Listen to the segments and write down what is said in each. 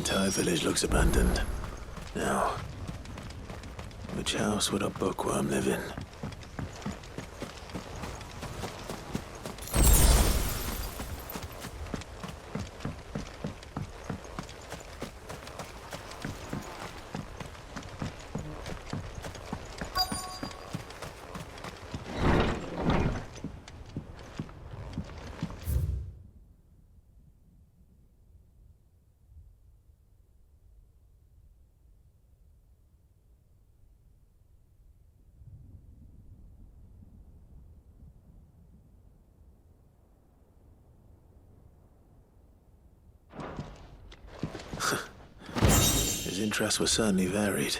entire village looks abandoned. Now, which house would a bookworm live in? His interests were certainly varied.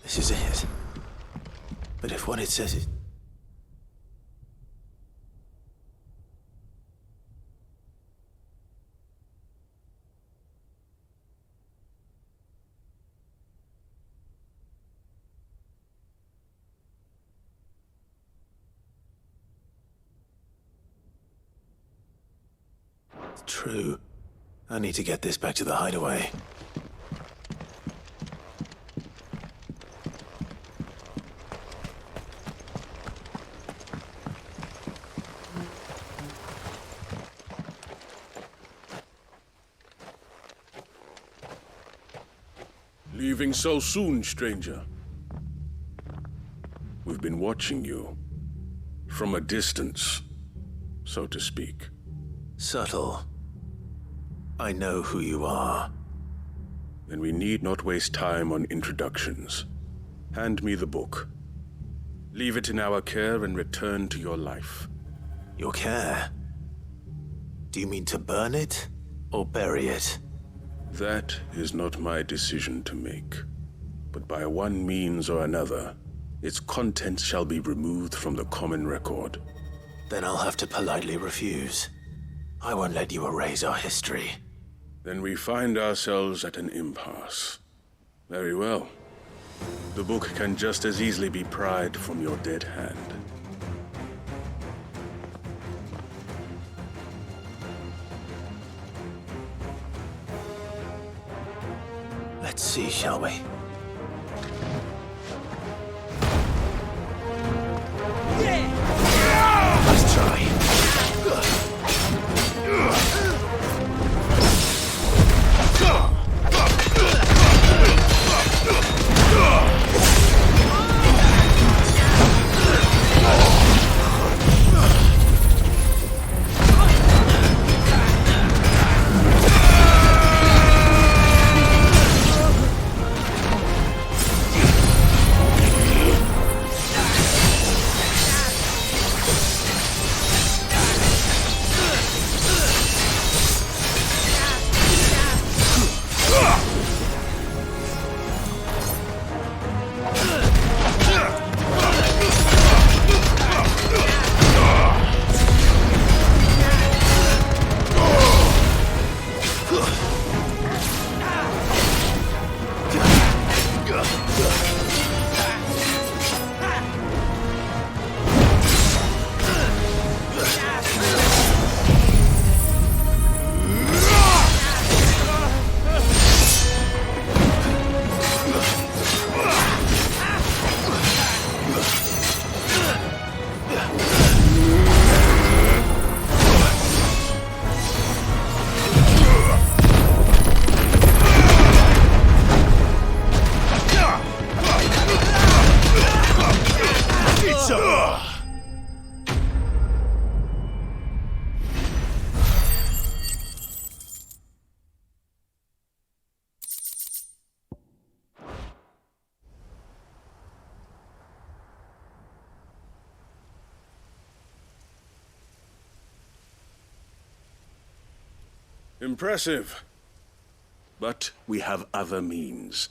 This is it. But if what it says is... It's true. I need to get this back to the hideaway. Leaving so soon, stranger? We've been watching you. From a distance, so to speak. Subtle. I know who you are. Then we need not waste time on introductions. Hand me the book. Leave it in our care and return to your life. Your care? Do you mean to burn it or bury it? That is not my decision to make. But by one means or another, its contents shall be removed from the common record. Then I'll have to politely refuse. I won't let you erase our history. Then we find ourselves at an impasse. Very well. The book can just as easily be pried from your dead hand. Let's see, shall we? Let's try. Impressive. But we have other means.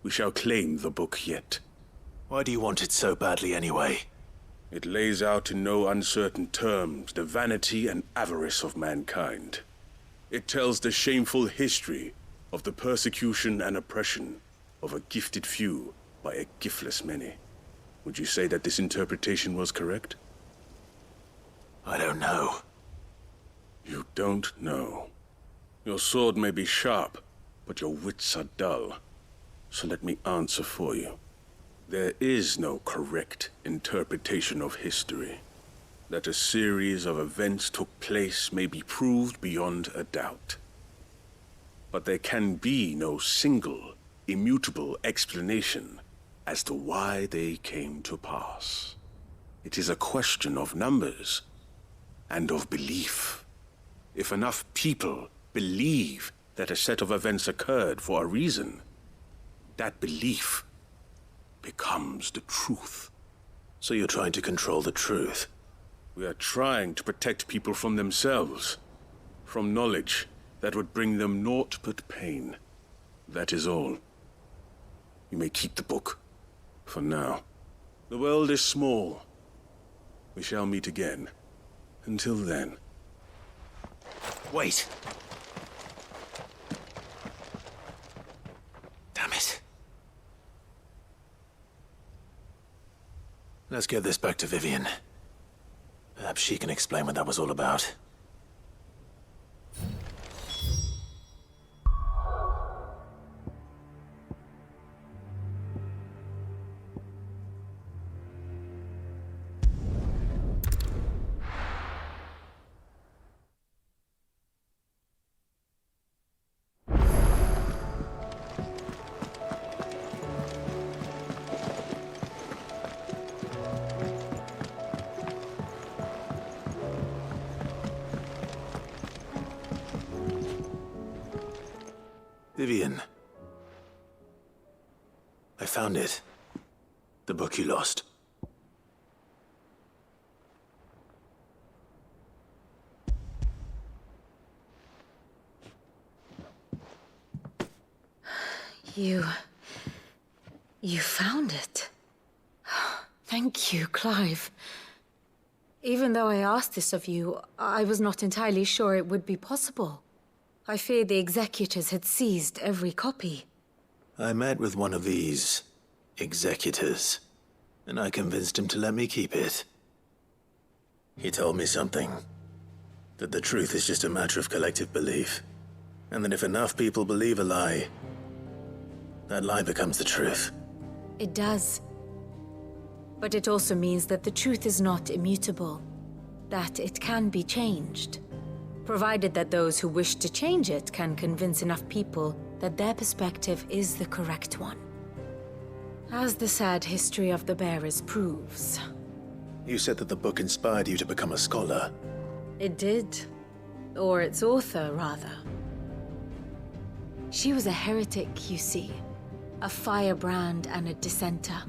We shall claim the book yet. Why do you want it so badly anyway? It lays out in no uncertain terms the vanity and avarice of mankind. It tells the shameful history of the persecution and oppression of a gifted few by a giftless many. Would you say that this interpretation was correct? I don't know. You don't know. Your sword may be sharp, but your wits are dull. So let me answer for you. There is no correct interpretation of history. That a series of events took place may be proved beyond a doubt. But there can be no single, immutable explanation as to why they came to pass. It is a question of numbers and of belief. If enough people believe that a set of events occurred for a reason, that belief becomes the truth. So you're trying to control the truth? We are trying to protect people from themselves, from knowledge that would bring them naught but pain. That is all. You may keep the book, for now. The world is small. We shall meet again. Until then. Wait! Damn it. Let's get this back to Vivian. Perhaps she can explain what that was all about. Vivian. I found it. The book you lost. You found it. Thank you, Clive. Even though I asked this of you, I was not entirely sure it would be possible. I feared the executors had seized every copy. I met with one of these executors, and I convinced him to let me keep it. He told me something. That the truth is just a matter of collective belief. And that if enough people believe a lie, that lie becomes the truth. It does. But it also means that the truth is not immutable. That it can be changed. Provided that those who wish to change it can convince enough people that their perspective is the correct one. As the sad history of the bearers proves. You said that the book inspired you to become a scholar. It did. Or its author, rather. She was a heretic, you see. A firebrand and a dissenter.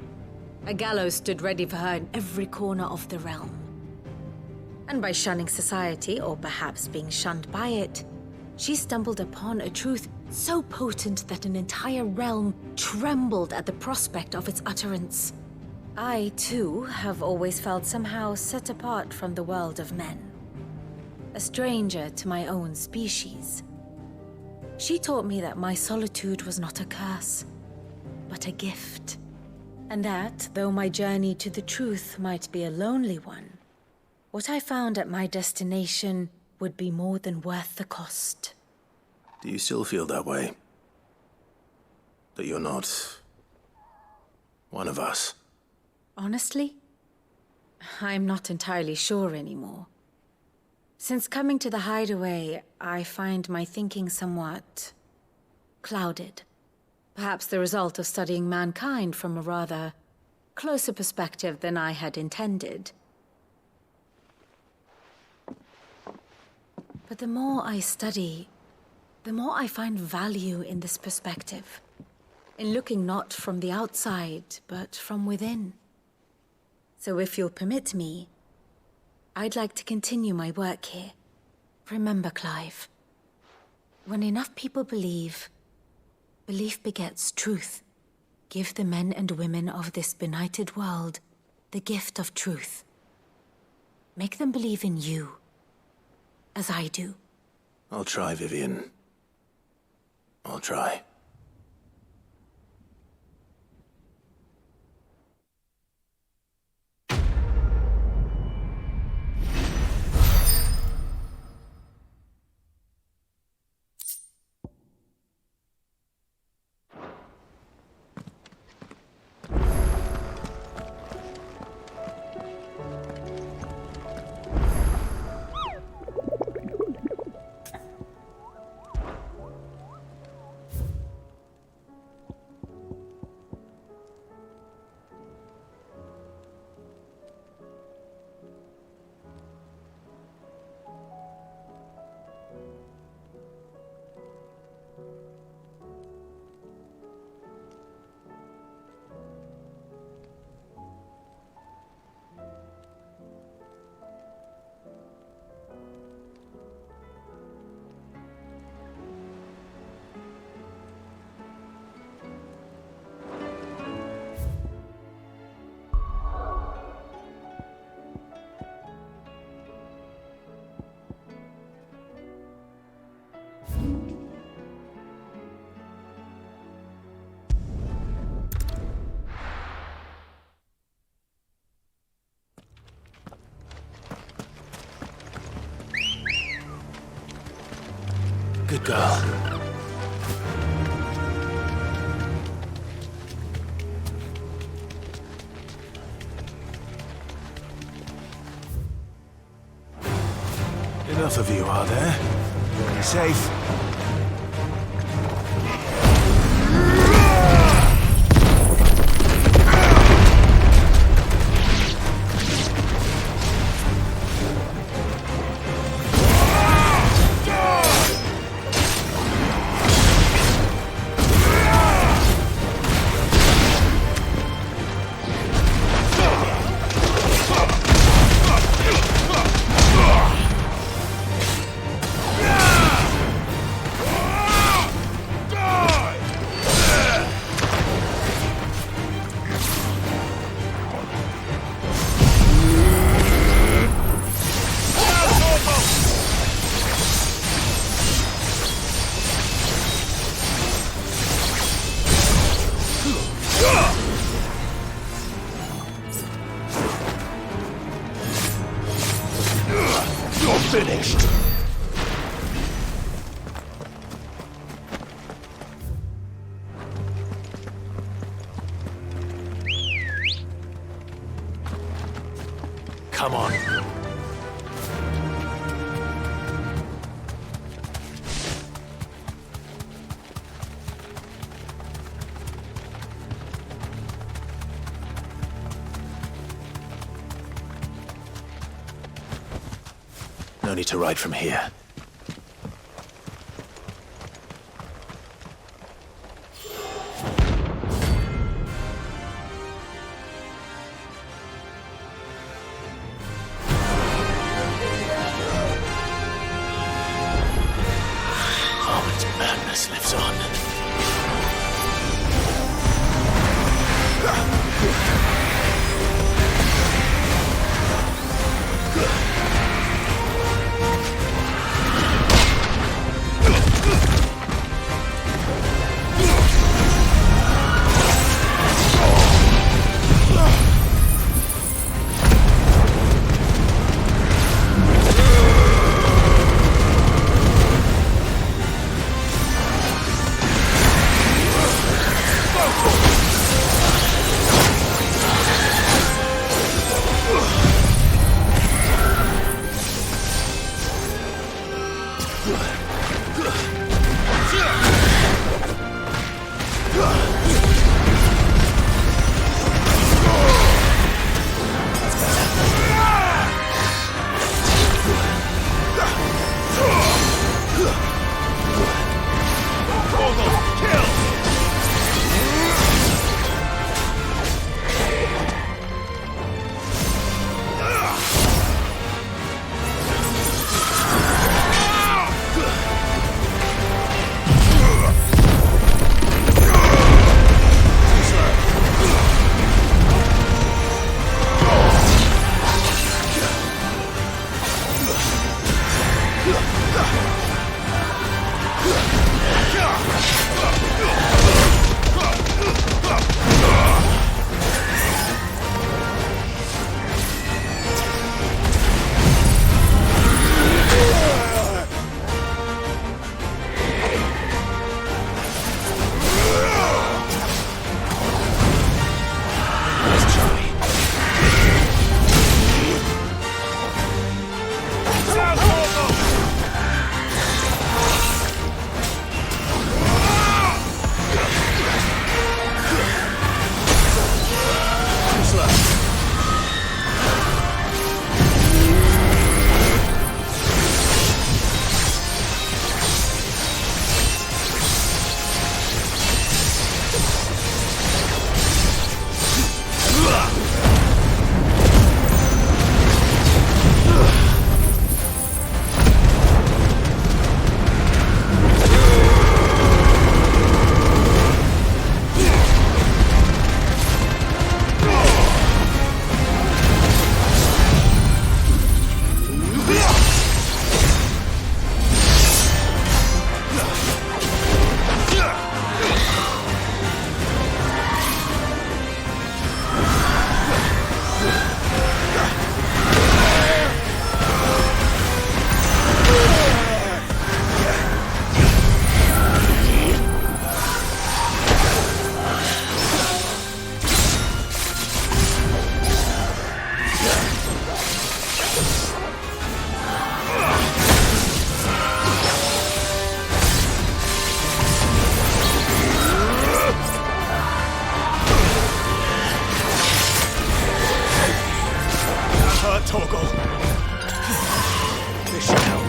A gallows stood ready for her in every corner of the realm. And by shunning society, or perhaps being shunned by it, she stumbled upon a truth so potent that an entire realm trembled at the prospect of its utterance. I, too, have always felt somehow set apart from the world of men. A stranger to my own species. She taught me that my solitude was not a curse, but a gift. And that, though my journey to the truth might be a lonely one, what I found at my destination would be more than worth the cost. Do you still feel that way? That you're not one of us? Honestly, I'm not entirely sure anymore. Since coming to the hideaway, I find my thinking somewhat clouded. Perhaps the result of studying mankind from a rather closer perspective than I had intended. But the more I study, the more I find value in this perspective. In looking not from the outside, but from within. So if you'll permit me, I'd like to continue my work here. Remember, Clive, When enough people believe, belief begets truth. Give the men and women of this benighted world the gift of truth. Make them believe in you, as I do. I'll try, Vivian. I'll try. Good girl. Enough of you, are there? Safe. Finished. Come on. No need to ride from here. Harmon's madness lives on. Hard toggle. This should help.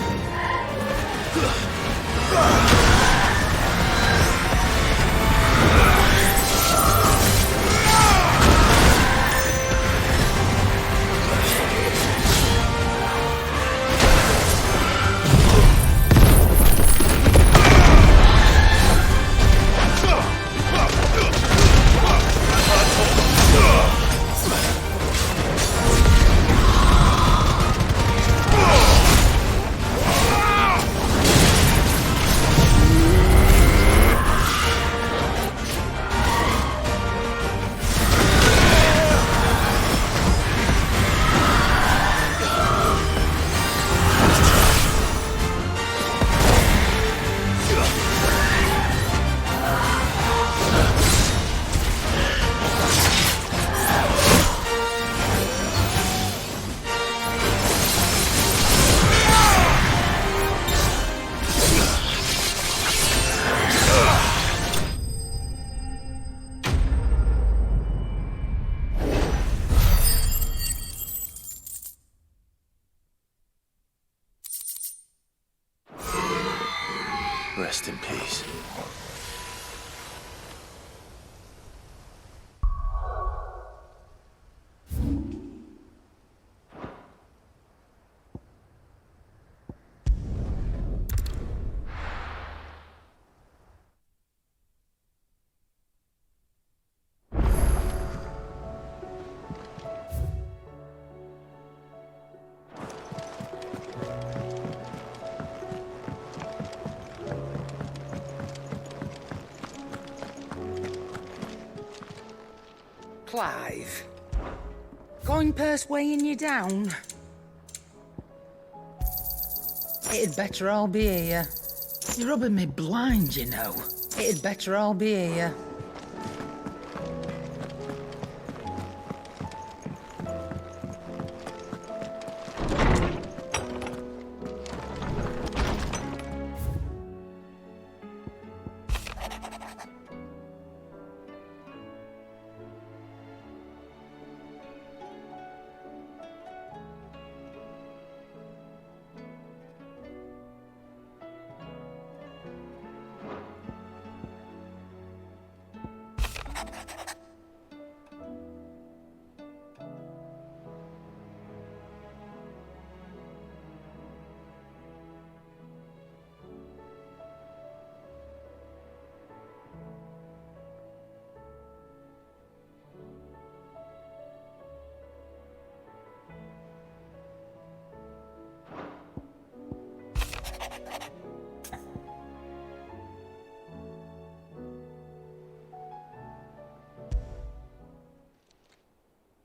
Rest in peace. Clive, coin purse weighing you down? It'd better all be here. You're rubbing me blind, you know. It'd better all be here.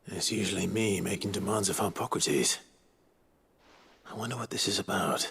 It's usually me making demands of Hippocrates. I wonder what this is about.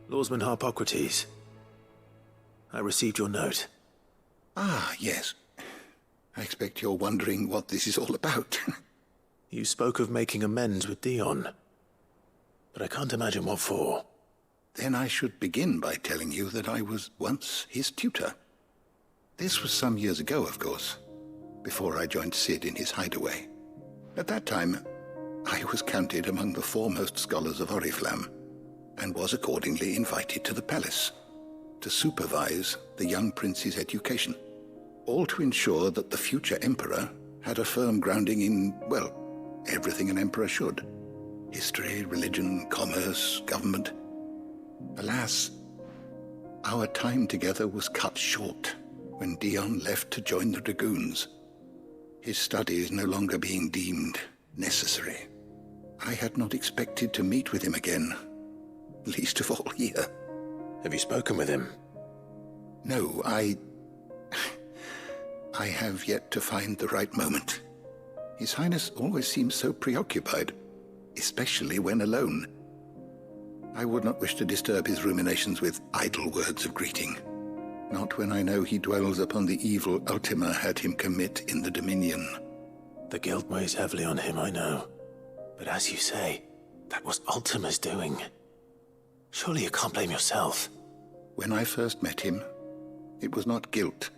Lawsman Hippocrates, I received your note. Ah, yes. I expect you're wondering what this is all about. You spoke of making amends with Dion, but I can't imagine what for. Then I should begin by telling you that I was once his tutor. This was some years ago, of course, before I joined Sid in his hideaway. At that time, I was counted among the foremost scholars of Oriflamme, and was accordingly invited to the palace to supervise the young prince's education, all to ensure that the future emperor had a firm grounding in, well, everything an emperor should. History, religion, commerce, government. Alas, our time together was cut short when Dion left to join the Dragoons, his studies no longer being deemed necessary. I had not expected to meet with him again, least of all here. Have you spoken with him? No, I have yet to find the right moment. His Highness always seems so preoccupied. especially when alone. I would not wish to disturb his ruminations with idle words of greeting, not when I know he dwells upon the evil Ultima had him commit in the Dominion. The guilt weighs heavily on him, I know. But as you say, that was Ultima's doing. Surely you can't blame yourself. When I first met him, it was not guilt,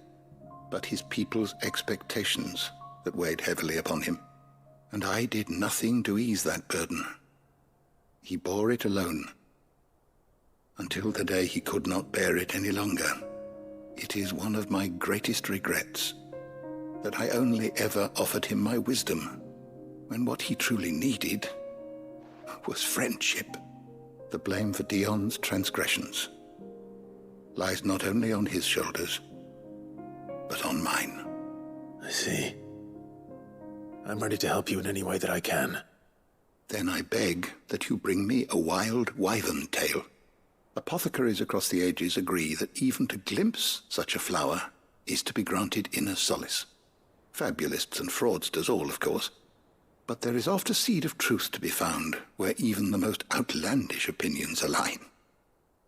but his people's expectations that weighed heavily upon him. And I did nothing to ease that burden. He bore it alone, until the day he could not bear it any longer. It is one of my greatest regrets that I only ever offered him my wisdom, when what he truly needed was friendship. The blame for Dion's transgressions lies not only on his shoulders, but on mine. I see. I'm ready to help you in any way that I can. Then I beg that you bring me a wild wyvern tail. Apothecaries across the ages agree that even to glimpse such a flower is to be granted inner solace. Fabulists and fraudsters all, of course. But there is oft a seed of truth to be found where even the most outlandish opinions align.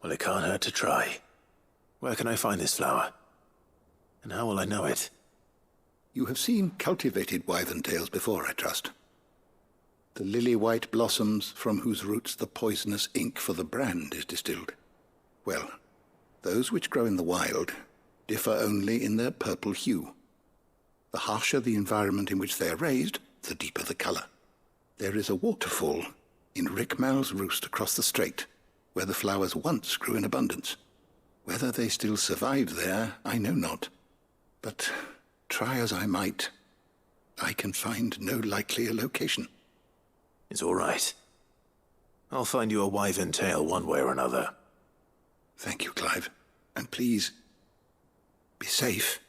Well, it can't hurt to try. Where can I find this flower? And how will I know it? You have seen cultivated wyvern tails before, I trust. The lily-white blossoms from whose roots the poisonous ink for the brand is distilled. Well, those which grow in the wild differ only in their purple hue. The harsher the environment in which they are raised, the deeper the color. There is a waterfall in Rickmal's roost across the strait, where the flowers once grew in abundance. Whether they still survive there, I know not. But try as I might, I can find no likelier location. It's all right. I'll find you a wyvern tail one way or another. Thank you, Clive. And please, be safe.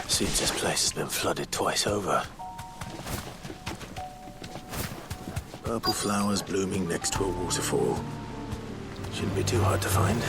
Seems this place has been flooded twice over. Purple flowers blooming next to a waterfall. Shouldn't be too hard to find.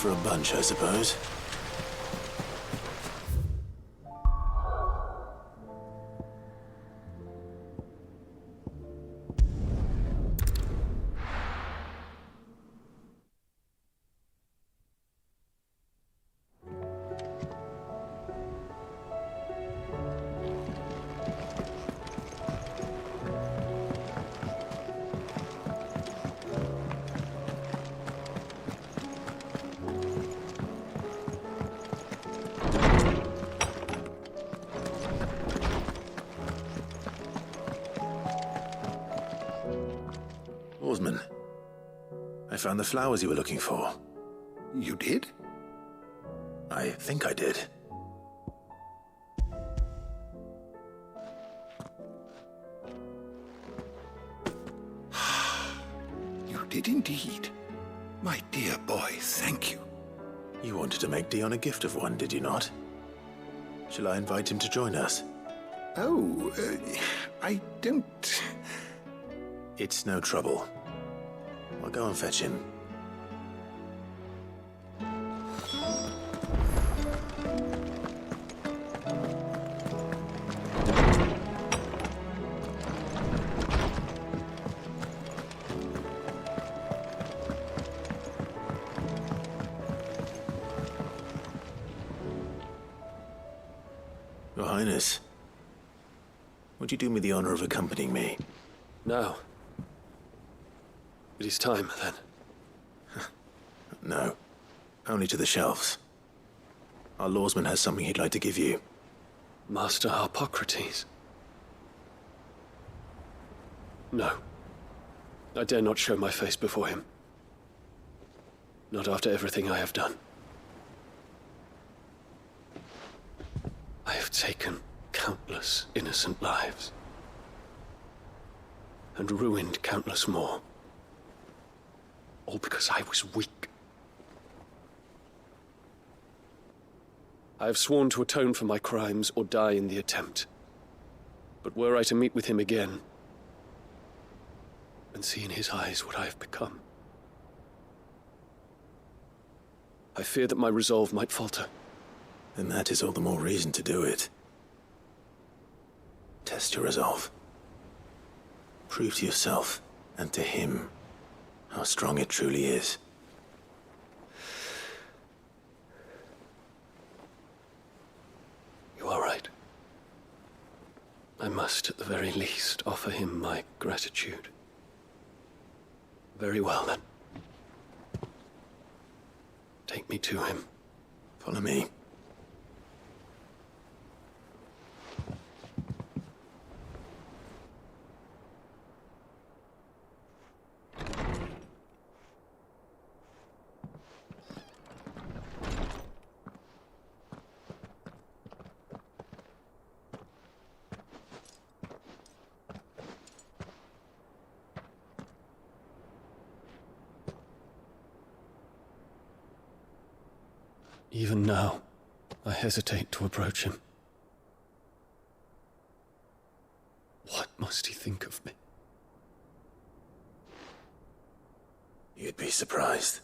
for a bunch, I suppose. Oarsman, I found the flowers you were looking for. You did? I think I did. You did indeed. My dear boy, thank you. You wanted to make Dion a gift of one, did you not? Shall I invite him to join us? Oh, I don't... It's no trouble. I'll go and fetch him. Your Highness, would you do me the honor of accompanying me? No. It is time, then. No. Only to the shelves. Our lawsman has something he'd like to give you. Master Harpocrates. No. I dare not show my face before him. Not after everything I have done. I have taken countless innocent lives. And ruined countless more. All because I was weak. I have sworn to atone for my crimes or die in the attempt. But were I to meet with him again, and see in his eyes what I have become, I fear that my resolve might falter. Then that is all the more reason to do it. Test your resolve. Prove to yourself, and to him, how strong it truly is. You are right. I must, at the very least, offer him my gratitude. Very well, then. Take me to him. Follow me. Even now, I hesitate to approach him. What must he think of me? You'd be surprised.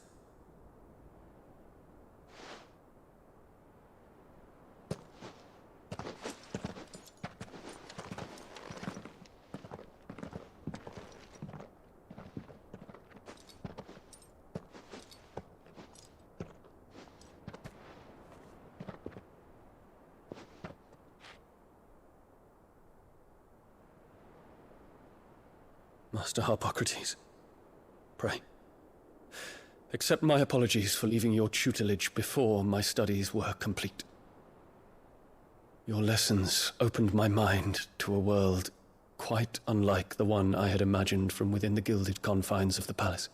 Master Harpocrates, pray, accept my apologies for leaving your tutelage before my studies were complete. Your lessons opened my mind to a world quite unlike the one I had imagined from within the gilded confines of the palace.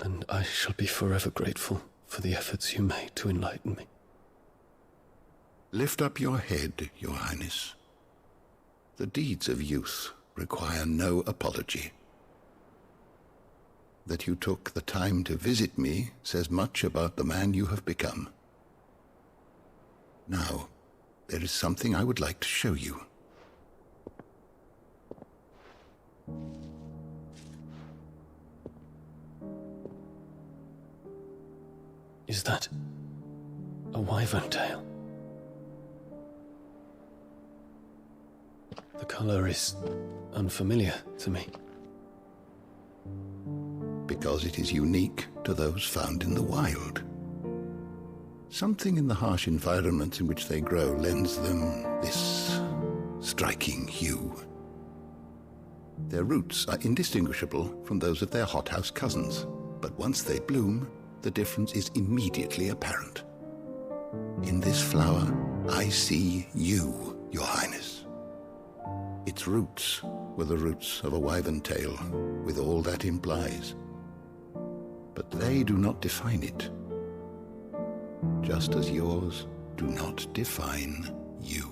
And I shall be forever grateful for the efforts you made to enlighten me. Lift up your head, Your Highness. The deeds of youth require no apology. That you took the time to visit me says much about the man you have become. Now, there is something I would like to show you. Is that a wyvern tail? The color is unfamiliar to me. Because it is unique to those found in the wild. Something in the harsh environments in which they grow lends them this striking hue. Their roots are indistinguishable from those of their hothouse cousins, but once they bloom, the difference is immediately apparent. In this flower, I see you, Your Highness. Its roots were the roots of a wyvern tail, with all that implies. But they do not define it, just as yours do not define you.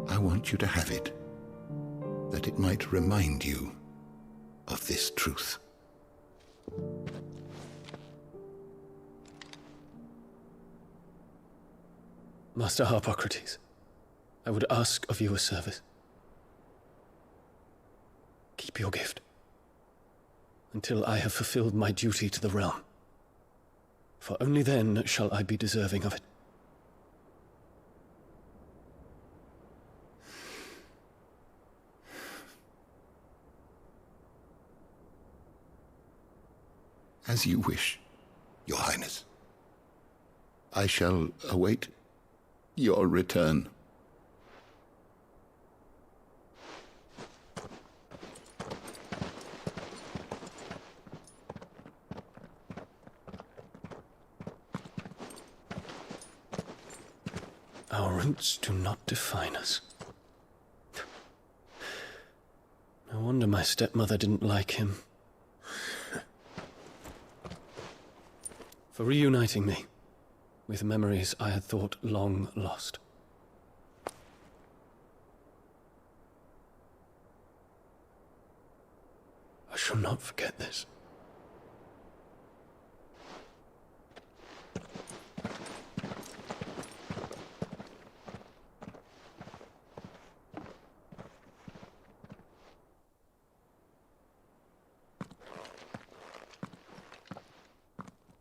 I want you to have it, that it might remind you of this truth. Master Harpocrates, I would ask of you a service. Keep your gift until I have fulfilled my duty to the realm, for only then shall I be deserving of it. As you wish, Your Highness. I shall await your return. Our roots do not define us. No wonder my stepmother didn't like him. For reuniting me with memories I had thought long lost. I shall not forget this.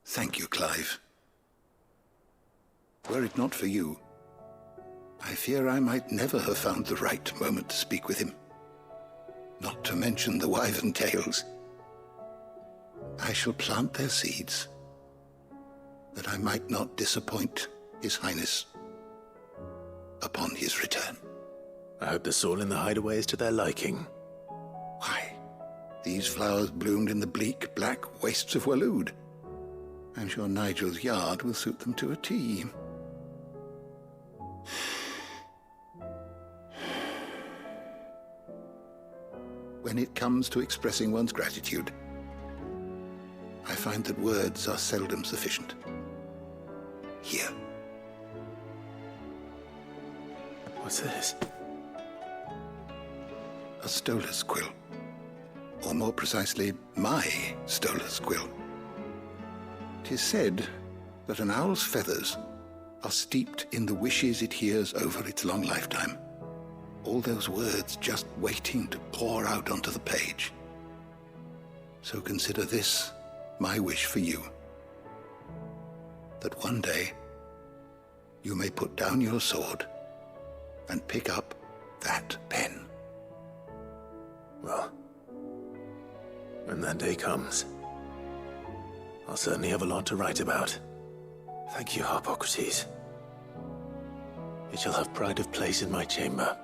Thank you, Clive. Were it not for you, I fear I might never have found the right moment to speak with him. Not to mention the wyvern tales. I shall plant their seeds, that I might not disappoint His Highness upon his return. I hope the soil in the hideaway is to their liking. Why, these flowers bloomed in the bleak, black wastes of Waloed. I'm sure Nigel's yard will suit them to a T. When it comes to expressing one's gratitude, I find that words are seldom sufficient. Here. What's this? A stolas quill. Or more precisely, my stolas quill. 'Tis said that an owl's feathers are steeped in the wishes it hears over its long lifetime. All those words just waiting to pour out onto the page. So consider this my wish for you. That one day you may put down your sword and pick up that pen. Well, when that day comes, I'll certainly have a lot to write about. Thank you, Harpocrates. It shall have pride of place in my chamber.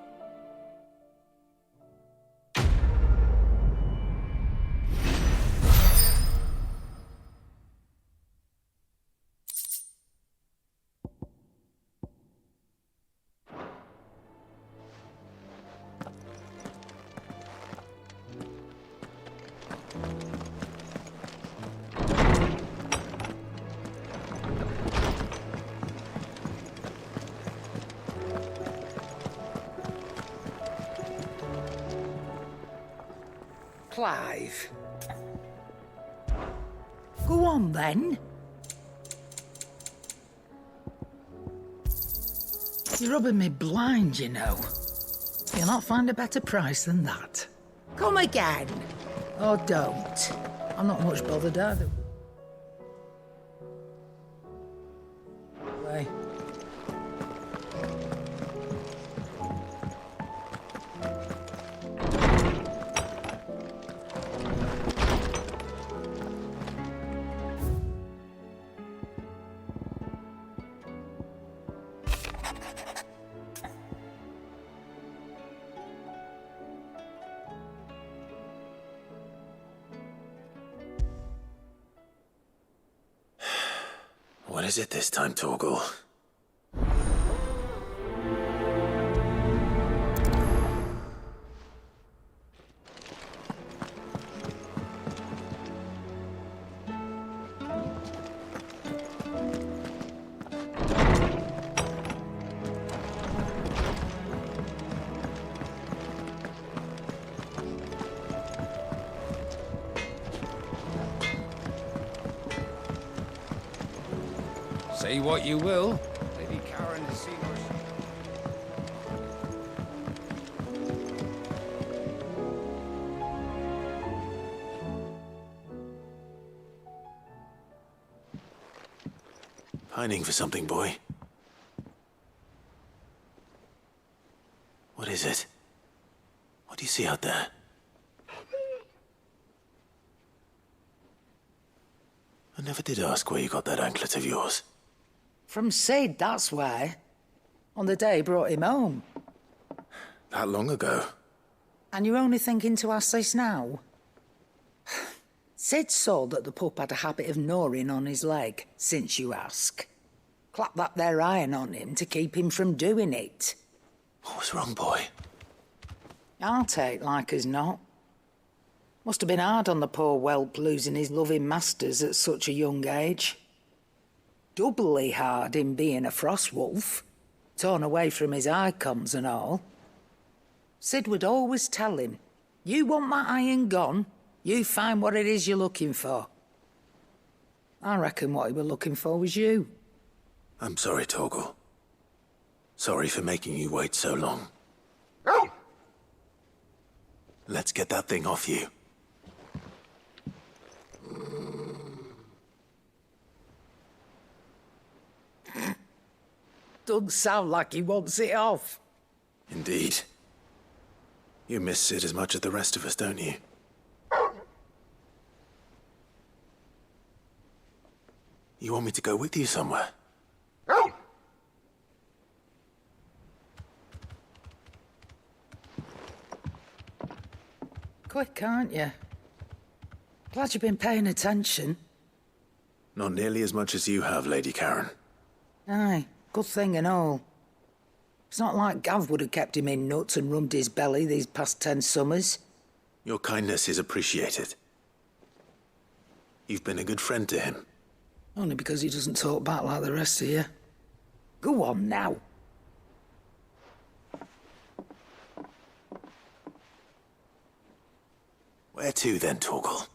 Clive. Go on, then. You're rubbing me blind, you know. You'll not find a better price than that. Come again. Or don't. I'm not much bothered either. Way. What is it this time, Torgal? Say what you will. Lady Karen has seen us. Pining for something, boy. What is it? What do you see out there? I never did ask where you got that anklet of yours. From Sid, that's why. On the day he brought him home. That long ago? And you're only thinking to ask this now? Sid saw that the pup had a habit of gnawing on his leg, since you ask. Clap that there iron on him to keep him from doing it. What was wrong, boy? I'll take like as not. Must have been hard on the poor whelp losing his loving masters at such a young age. Doubly hard in being a frost wolf, torn away from his icons and all. Sid would always tell him, you want that iron gone, you find what it is you're looking for. I reckon what he was looking for was you. I'm sorry, Torgal. Sorry for making you wait so long. Let's get that thing off you. Doesn't sound like he wants it off. Indeed. You miss Sid as much as the rest of us, don't you? You want me to go with you somewhere? Quick, aren't you? Glad you've been paying attention. Not nearly as much as you have, Lady Karen. Aye, good thing and all. It's not like Gav would have kept him in nuts and rubbed his belly these past 10 summers. Your kindness is appreciated. You've been a good friend to him. Only because he doesn't talk back like the rest of you. Go on now. Where to then, Torgal?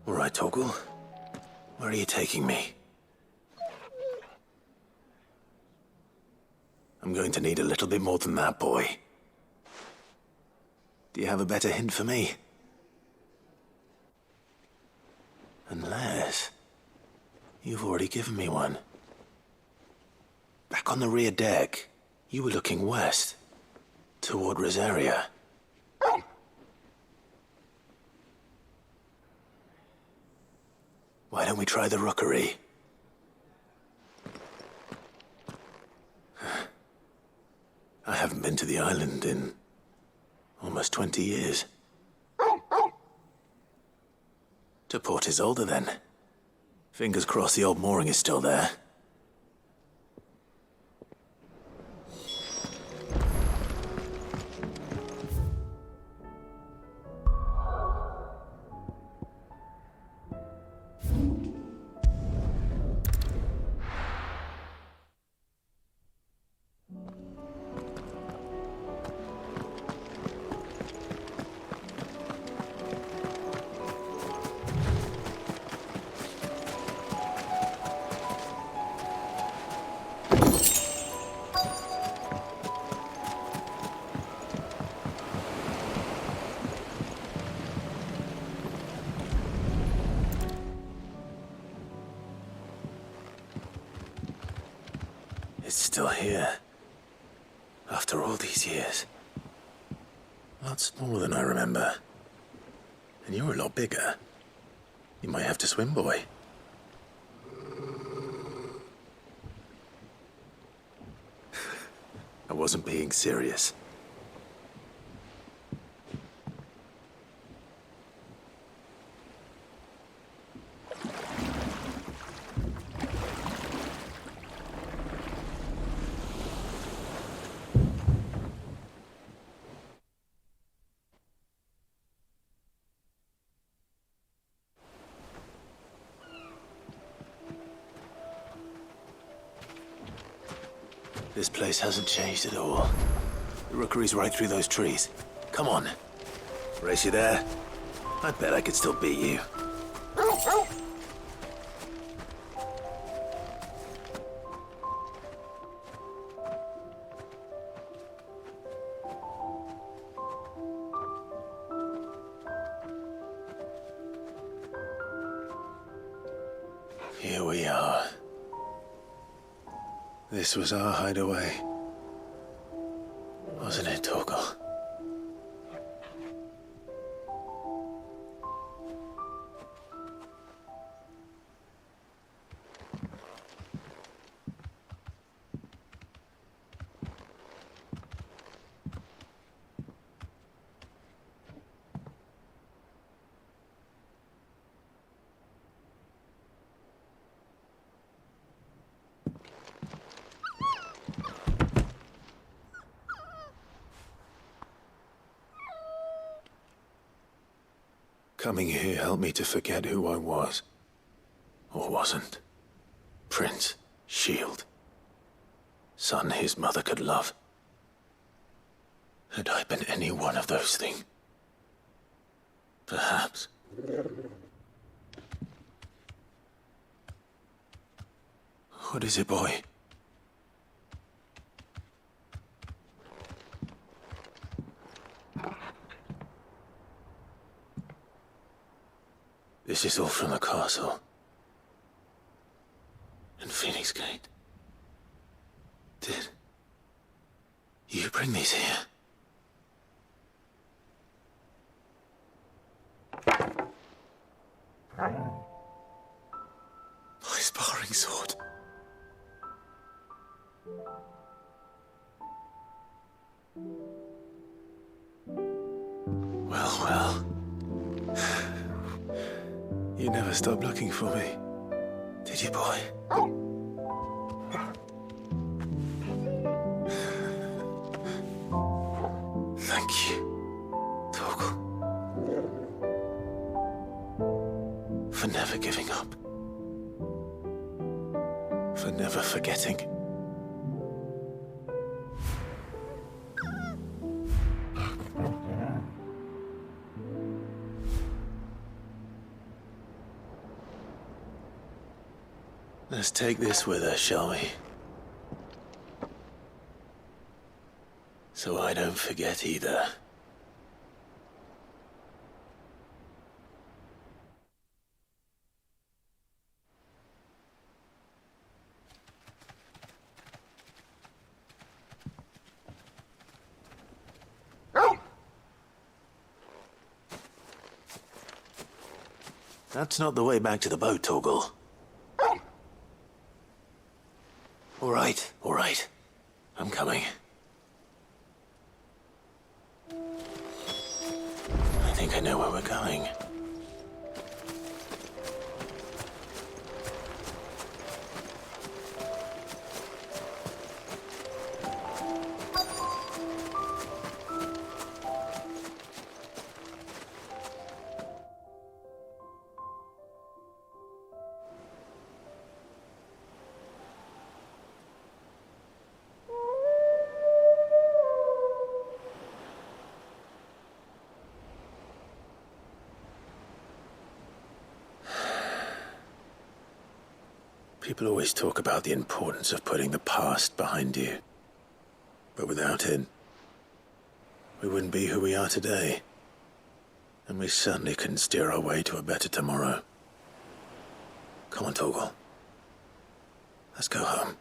All right, Torgal. Where are you taking me? I'm going to need a little bit more than that, boy. Do you have a better hint for me? Unless... you've already given me one. Back on the rear deck, you were looking west, toward Rosaria. Why don't we try the rookery? I haven't been to the island in almost 20 years. To Port Isolde, then. Fingers crossed the old mooring is still there. It's still here. After all these years. A lot smaller than I remember. And you're a lot bigger. You might have to swim, boy. I wasn't being serious. This place hasn't changed at all. The rookery's right through those trees. Come on. Race you there? I bet I could still beat you. Here we are. This was our hideaway. Wasn't it, Torgal? Coming here helped me to forget who I was. Or wasn't. Prince, shield. Son his mother could love. Had I been any one of those things? Perhaps. What is it, boy? This is all from the castle. And Phoenix Gate. Did you bring these here? My sparring sword. Well. You never stopped looking for me, did you, boy? Thank you, Torgal. For never giving up. For never forgetting. Let's take this with us, shall we? So I don't forget either. That's not the way back to the boat, Torgal. All right. I'm coming. I think I know where we're going. People always talk about the importance of putting the past behind you. But without it, we wouldn't be who we are today. And we certainly couldn't steer our way to a better tomorrow. Come on, Torgal. Let's go home.